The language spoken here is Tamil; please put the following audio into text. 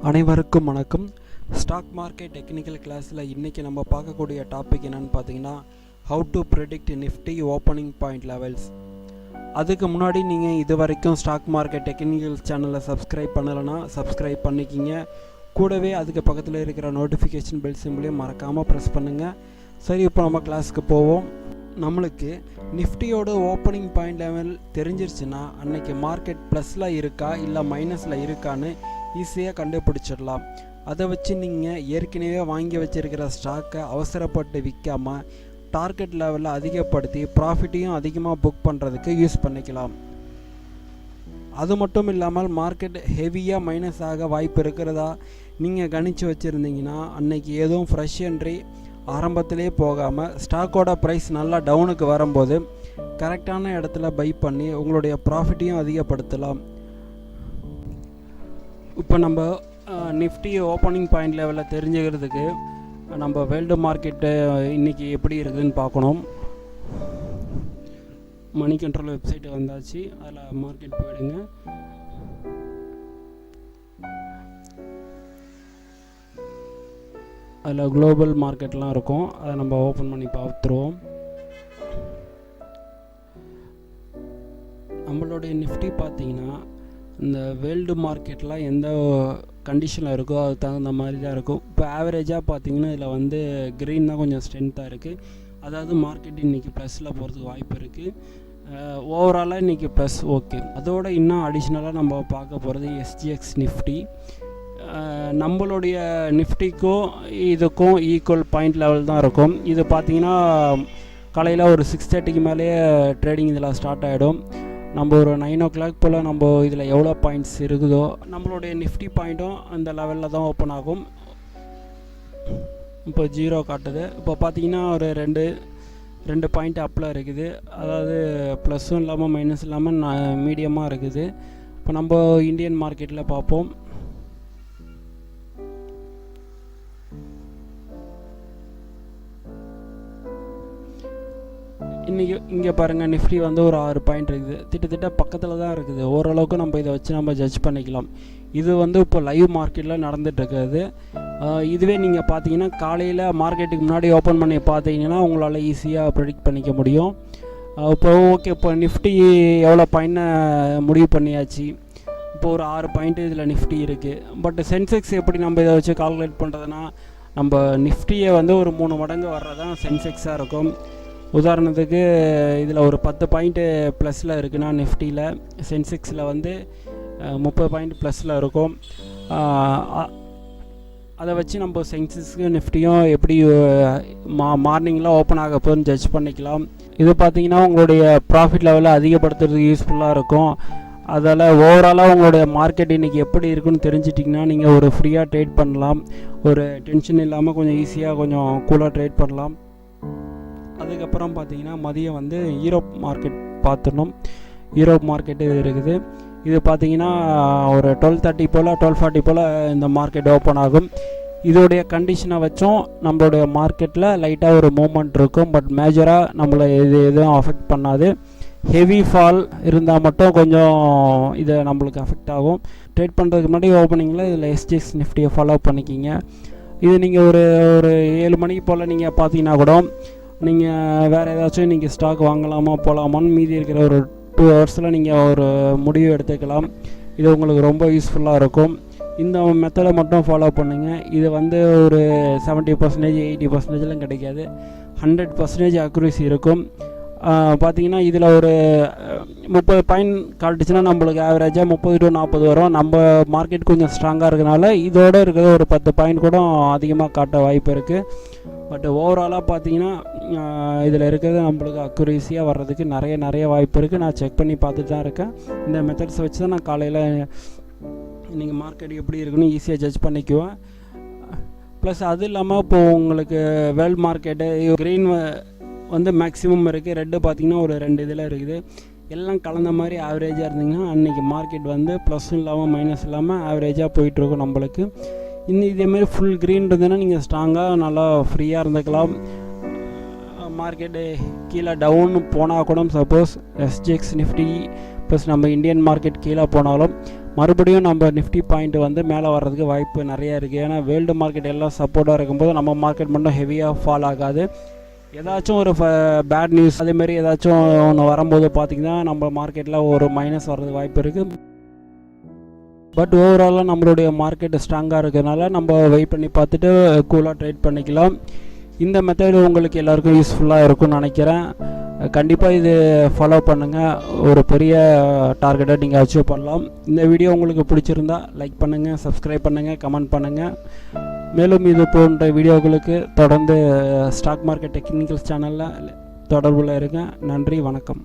அனைவருக்கும் வணக்கம். ஸ்டாக் மார்க்கெட் டெக்னிக்கல் கிளாஸில் இன்றைக்கி நம்ம பார்க்கக்கூடிய டாபிக் என்னென்னு பார்த்தீங்கன்னா how to predict Nifty opening point levels. அதுக்கு முன்னாடி நீங்கள் இது வரைக்கும் ஸ்டாக் மார்க்கெட் டெக்னிக்கல் சேனலை சப்ஸ்கிரைப் பண்ணலைன்னா சப்ஸ்கிரைப் பண்ணிக்கிங்க. கூடவே அதுக்கு பக்கத்தில் இருக்கிற நோட்டிஃபிகேஷன் பெல் சிம்பிளையும் மறக்காமல் ப்ரெஸ் பண்ணுங்கள். சரி, இப்போ நம்ம கிளாஸுக்கு போவோம். நம்மளுக்கு நிஃப்டியோட ஓப்பனிங் பாயிண்ட் லெவல் தெரிஞ்சிருச்சுன்னா அன்றைக்கி மார்க்கெட் ப்ளஸில் இருக்கா இல்லை மைனஸில் இருக்கான்னு ஈஸியாக கண்டுபிடிச்சிடலாம். அதை வச்சு நீங்கள் ஏற்கனவே வாங்கி வச்சுருக்கிற ஸ்டாக்கை அவசரப்பட்டு விற்காமல் டார்கெட் லெவலில் அதிகப்படுத்தி ப்ராஃபிட்டையும் அதிகமாக புக் பண்ணுறதுக்கு யூஸ் பண்ணிக்கலாம். அது மட்டும் இல்லாமல் மார்க்கெட் ஹெவியாக மைனஸ் ஆக வாய்ப்பு இருக்கிறதா நீங்கள் கணிச்சு வச்சுருந்தீங்கன்னா அன்றைக்கி எதுவும் ஃப்ரெஷ் என்ட்ரி ஆரம்பத்திலே போகாமல் ஸ்டாக்கோட ப்ரைஸ் நல்லா டவுனுக்கு வரும்போது கரெக்டான இடத்துல பை பண்ணி உங்களுடைய ப்ராஃபிட்டையும் அதிகப்படுத்தலாம். இப்போ நம்ம நிஃப்டி ஓப்பனிங் பாயிண்ட் லெவலில் தெரிஞ்சுக்கிறதுக்கு நம்ம வேர்ல்டு மார்க்கெட்டு இன்றைக்கி எப்படி இருக்குதுன்னு பார்க்கணும். மணி கண்ட்ரோல் வெப்சைட்டு வந்தாச்சு, அதில் மார்க்கெட் போயிடுங்க. அதில் குளோபல் மார்க்கெட்லாம் இருக்கும், அதை நம்ம ஓப்பன் பண்ணி பார்த்துருவோம். நம்மளுடைய நிஃப்டி பார்த்திங்கன்னா இந்த வேர்ல்டு மார்க்கெட்டில் எந்த கண்டிஷனில் இருக்கோ அது தகுந்த மாதிரி தான் இருக்கும். இப்போ ஆவரேஜாக பார்த்திங்கன்னா இதில் வந்து க்ரீன் தான் கொஞ்சம் ஸ்ட்ரென்த்தாக இருக்குது. அதாவது மார்க்கெட் இன்றைக்கி ப்ளஸில் போகிறதுக்கு வாய்ப்பு இருக்குது. ஓவராலாக இன்றைக்கி ப்ளஸ் ஓகே. அதோட இன்னும் அடிஷ்னலாக நம்ம பார்க்க போகிறது எஸ்ஜிஎக்ஸ் நிஃப்டி. நம்மளுடைய நிஃப்டிக்கும் இதுக்கும் ஈக்குவல் பாயிண்ட் லெவல் தான் இருக்கும். இது பார்த்திங்கன்னா காலையில் ஒரு 6:30க்கு மேலேயே ட்ரேடிங் இதில் ஸ்டார்ட் ஆகிடும். நம்ம ஒரு 9 o'clock போல் நம்ம இதில் எவ்வளோ பாயிண்ட்ஸ் இருக்குதோ நம்மளுடைய நிஃப்டி பாயிண்ட்டும் அந்த லெவலில் தான் ஓப்பன் ஆகும். இப்போ 0 காட்டுது. இப்போ பார்த்திங்கன்னா ஒரு ரெண்டு பாயிண்ட் அப்பில் இருக்குது. அதாவது ப்ளஸ்ஸும் இல்லாமல் மைனஸ் இல்லாமல் மீடியமாக இருக்குது. இப்போ நம்ம இந்தியன் மார்க்கெட்டில் பார்ப்போம். இன்றைக்கி இங்கே பாருங்கள், நிஃப்டி வந்து ஒரு 6 பாயிண்ட் இருக்குது. திட்டத்திட்ட பக்கத்தில் தான் இருக்குது. ஓரளவுக்கு நம்ம இதை வச்சு நம்ம ஜட்ஜ் பண்ணிக்கலாம். இது வந்து இப்போ லைவ் மார்க்கெட்டில் நடந்துகிட்ருக்குது. இதுவே நீங்கள் பார்த்தீங்கன்னா காலையில் மார்க்கெட்டுக்கு முன்னாடி ஓப்பன் பண்ணி பார்த்தீங்கன்னா உங்களால் ஈஸியாக ப்ரெடிக்ட் பண்ணிக்க முடியும். இப்போ ஓகே, இப்போ நிஃப்டி எவ்வளோ பாயிண்ட்னு முடிவு பண்ணியாச்சு. இப்போ ஒரு 6 பாயிண்ட்டு இதில் நிஃப்டி இருக்குது. பட் சென்செக்ஸ் எப்படி நம்ம இதை வச்சு கால்குலேட் பண்ணுறதுனா, நம்ம நிஃப்டியை வந்து ஒரு 3 மடங்கு வர்றதான் சென்செக்ஸாக இருக்கும். உதாரணத்துக்கு இதில் ஒரு 10 பாயிண்ட்டு ப்ளஸில் இருக்குன்னா நிஃப்டியில், சென்செக்ஸில் வந்து 30 பாயிண்ட் ப்ளஸில் இருக்கும். அதை வச்சு நம்ம சென்செக்ஸுக்கு நிஃப்டியும் எப்படி மார்னிங்கில் ஓப்பன் ஆக போகுதுன்னு ஜட்ஜ் பண்ணிக்கலாம். இது பார்த்திங்கன்னா உங்களுடைய ப்ராஃபிட் லெவலை அதிகப்படுத்துறதுக்கு யூஸ்ஃபுல்லாக இருக்கும். அதில் ஓவராலாக உங்களுடைய மார்க்கெட் இன்றைக்கி எப்படி இருக்குன்னு தெரிஞ்சிட்டிங்கன்னா நீங்கள் ஒரு ஃப்ரீயாக ட்ரேட் பண்ணலாம். ஒரு டென்ஷன் இல்லாமல் கொஞ்சம் ஈஸியாக கொஞ்சம் கூலாக ட்ரேட் பண்ணலாம். அதுக்கப்புறம் பார்த்திங்கன்னா மதியம் வந்து யூரோப் மார்க்கெட் பார்த்துடணும். யூரோப் மார்க்கெட்டு இருக்குது. இது பார்த்திங்கன்னா ஒரு 12:30 போல் 12:40 போல் இந்த மார்க்கெட் ஓப்பன் ஆகும். இதோடைய கண்டிஷனை வச்சும் நம்மளுடைய மார்க்கெட்டில் லைட்டாக ஒரு மூமெண்ட் இருக்கும். பட் மேஜராக நம்மளை எதுவும் அஃபெக்ட் பண்ணாது. ஹெவி ஃபால் இருந்தால் மட்டும் கொஞ்சம் இதை நம்மளுக்கு அஃபெக்ட் ஆகும். ட்ரேட் பண்ணுறதுக்கு முன்னாடி ஓப்பனிங்கில் இதில் எஸ்ஜிஎக்ஸ் நிஃப்டியை ஃபாலோ பண்ணிக்கிங்க. இது நீங்கள் ஒரு 7 மணிக்கு போல் நீங்கள் பார்த்தீங்கன்னா கூட நீங்கள் வேறு ஏதாச்சும் நீங்கள் ஸ்டாக் வாங்கலாமா போகலாமான்னு மீதி இருக்கிற ஒரு 2 ஹவர்ஸில் நீங்கள் ஒரு முடிவு எடுத்துக்கலாம். இது உங்களுக்கு ரொம்ப யூஸ்ஃபுல்லாக இருக்கும். இந்த மெத்தடை மட்டும் ஃபாலோ பண்ணுங்கள். இது வந்து ஒரு 70%, 80% கிடைக்காது. 100% அக்யூரசி இருக்கும். பார்த்திங்கன்னா இதில் ஒரு 30 பாயிண்ட் காட்டுச்சுன்னா நம்மளுக்கு ஆவரேஜாக 30 to 40 வரும். நம்ம மார்க்கெட் கொஞ்சம் ஸ்ட்ராங்காக இருக்கிறதுனால இதோடு இருக்கிற ஒரு 10 பாயிண்ட் கூட அதிகமாக காட்ட வாய்ப்பு இருக்குது. பட் ஓவராலாக பார்த்திங்கன்னா இதில் இருக்கிறது நம்மளுக்கு அக்யூரேசியாக வர்றதுக்கு நிறைய வாய்ப்பு இருக்குது. நான் செக் பண்ணி பார்த்துட்டு தான் இருக்கேன். இந்த மெத்தட்ஸ் வச்சு தான் நான் காலையில் இன்றைக்கி மார்க்கெட் எப்படி இருக்குன்னு ஈஸியாக ஜட்ஜ் பண்ணிக்குவேன். ப்ளஸ் அது இல்லாமல் இப்போது உங்களுக்கு வேர்ல்டு மார்க்கெட்டு க்ரீன் வந்து மேக்ஸிமம் இருக்குது. ரெட்டு பார்த்திங்கன்னா ஒரு 2 இதில் இருக்குது. எல்லாம் கலந்த மாதிரி ஆவரேஜாக இருந்திங்கன்னா அன்றைக்கி மார்க்கெட் வந்து ப்ளஸ்ஸும் இல்லாமல் மைனஸ் இல்லாமல் ஆவரேஜாக போயிட்டுருக்கும் நம்மளுக்கு. இன்னும் இதேமாரி ஃபுல் க்ரீன் இருந்ததுன்னா நீங்கள் ஸ்ட்ராங்காக நல்லா ஃப்ரீயாக இருந்துக்கலாம். மார்க்கெட்டு கீழே டவுன் போனால் கூட சப்போஸ் எஸ்ஜிஎக்ஸ் நிஃப்டி ப்ளஸ் நம்ம இந்தியன் மார்க்கெட் கீழே போனாலும் மறுபடியும் நம்ம நிஃப்டி பாயிண்ட் வந்து மேலே வர்றதுக்கு வாய்ப்பு நிறையா இருக்குது. ஏன்னா வேர்ல்டு மார்க்கெட் எல்லாம் சப்போர்ட்டாக இருக்கும்போது நம்ம மார்க்கெட் மட்டும் ஹெவியாக ஃபால் ஆகாது. ஏதாச்சும் ஒரு பேட் நியூஸ் அதேமாரி ஏதாச்சும் ஒன்று வரும்போது பார்த்திங்கன்னா நம்ம மார்க்கெட்டில் ஒரு மைனஸ் வர்றதுக்கு வாய்ப்பு இருக்குது. பட் ஓவராலாக நம்மளுடைய மார்க்கெட் ஸ்ட்ராங்காக இருக்கிறதுனால நம்ம வெயிட் பண்ணி பார்த்துட்டு கூலாக ட்ரேட் பண்ணிக்கலாம். இந்த மெத்தடு உங்களுக்கு எல்லாருக்கும் யூஸ்ஃபுல்லாக இருக்கும்னு நினைக்கிறேன். கண்டிப்பாக இது ஃபாலோ பண்ணுங்கள். ஒரு பெரிய டார்கெட்டை நீங்கள் அச்சீவ் பண்ணலாம். இந்த வீடியோ உங்களுக்கு பிடிச்சிருந்தா லைக் பண்ணுங்கள், சப்ஸ்கிரைப் பண்ணுங்கள், கமெண்ட் பண்ணுங்கள். மேலும் இது போன்ற வீடியோக்களுக்கு தொடர்ந்து ஸ்டாக் மார்க்கெட் டெக்னிக்கல்ஸ் சேனலில் தொடர்பில் இருங்க. நன்றி, வணக்கம்.